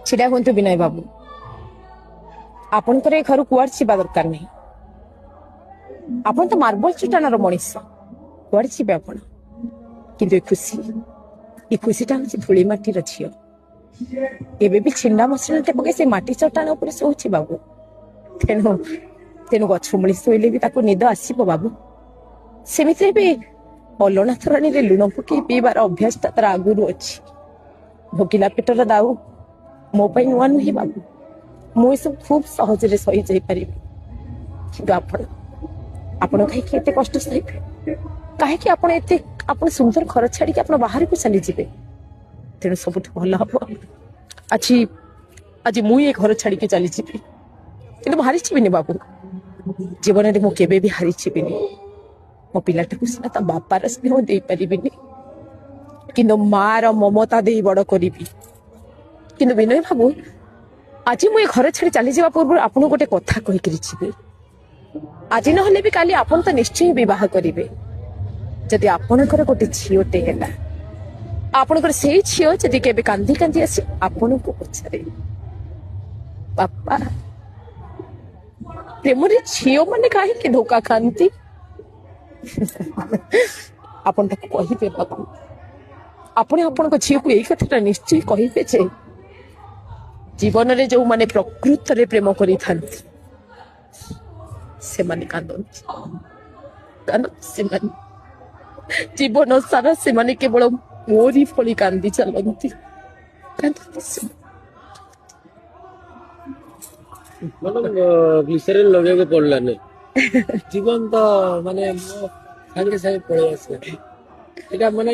ଛିଡା ହୁଅନ୍ତୁ ବିନୟ ବାବୁ। ଆପଣଙ୍କର ଏ ଘରୁ କୁଆଡେ ଯିବା ଦରକାର ନାହିଁ। ଆପଣ ତ ମାର୍ବଲ ଚଟାଣର ମଣିଷ, କୁଆଡେ ଯିବେ ଆପଣ? କିନ୍ତୁ ଏ ଖୁସିଟା ହଉଛି ଧୂଳି ମାଟିର ଝିଅ। ଏବେ ବି ଛିଣ୍ଡା ମସଲାଟେ ପକେଇ ସେ ମାଟି ଚଟାଣ ଉପରେ ଶୋଉଛି ବାବୁ। ତେଣୁ ତେଣୁ ଗଛ ମୂଳେ ଶୋଇଲେ ବି ତାକୁ ନିଦ ଆସିବ ବାବୁ। ସେମିତିରେ ବି ଅଲଣା ତୋରାଣୀରେ ଲୁଣ ପକେଇ ପିଇବାର ଅଭ୍ୟାସଟା ତାର ଆଗରୁ ଅଛି। ଭୋକିଲା ପେଟର ଦାଉ ମୋ ପାଇଁ ନୂଆ ନୁହେଁ ବାବୁ। ମୁଁ ଏସବୁ ଖୁବ ସହଜରେ ସହି ଯାଇପାରିବି। କିନ୍ତୁ ଆପଣ କାହିଁକି ଏତେ କଷ୍ଟ ସହିବେ? କାହିଁକି ଆପଣ ସୁନ୍ଦର ଘର ଛାଡିକି ଆପଣ ବାହାରକୁ ଚାଲିଯିବେ? ତେଣୁ ସବୁଠୁ ଭଲ ହବ ଆଜି ମୁଁ ଏ ଘର ଛାଡିକି ଚାଲିଯିବି। କିନ୍ତୁ ହାରିଯିବିନି ବାବୁ, ଜୀବନରେ ମୁଁ କେବେ ବି ହାରିଯିବିନି। ମୋ ପିଲାଟାକୁ ସିନା ତା ବାପାର ସ୍ନେହ ଦେଇପାରିବିନି, କିନ୍ତୁ ମାର ମମତା ଦେଇ ବଡ କରିବି। କିନ୍ତୁ ବିନୟ ବାବୁ, ଆଜି ମୁଁ ଏ ଘର ଛାଡି ଚାଲିଯିବା ପୂର୍ବରୁ ଆପଣଙ୍କୁ ଗୋଟେ କଥା କହିକିରି ଯିବି। ଆଜି ନହେଲେ ବି କାଲି ଆପଣ ତ ନିଶ୍ଚୟ ବିବାହ କରିବେ। ଯଦି ଆପଣଙ୍କର ଗୋଟେ ଝିଅଟେ ହେଲା, ଆପଣଙ୍କର ସେଇ ଝିଅ ଯଦି କେବେ କାନ୍ଦି କାନ୍ଦି ଆସି ଆପଣଙ୍କୁ ପଚାରେ, ବାପା ପ୍ରେମରେ ଝିଅ ମାନେ କାହିଁକି ଧୋକା ଖାଆନ୍ତି, ଆପଣ ତାକୁ କହିବେ ବାବୁ। ଆପଣ ଆପଣଙ୍କ ଝିଅକୁ ଏଇ କଥାଟା ନିଶ୍ଚୟ କହିବେ ଯେ ଜୀବନରେ ଯୋଉମାନେ ପ୍ରକୃତରେ ପ୍ରେମ କରିଥାନ୍ତି ସେମାନେ କାନ୍ଦନ୍ତି। କାରଣ ସେମାନେ ଜୀବନ ସାରା ସେମାନେ କେବଳ ମୋରି ଭଳି କାନ୍ଦି ଚାଲନ୍ତି। ମାନେ ଗ୍ଲିସେରିନ୍ ଲଗେଇବାକୁ ପଡିଲାନି। ଜୀବନ ତ ମାନେ ମୋ ସାଙ୍ଗେ ସାଙ୍ଗେ ପଳେଇ ଆସିଲା। ଏଇଟା ମାନେ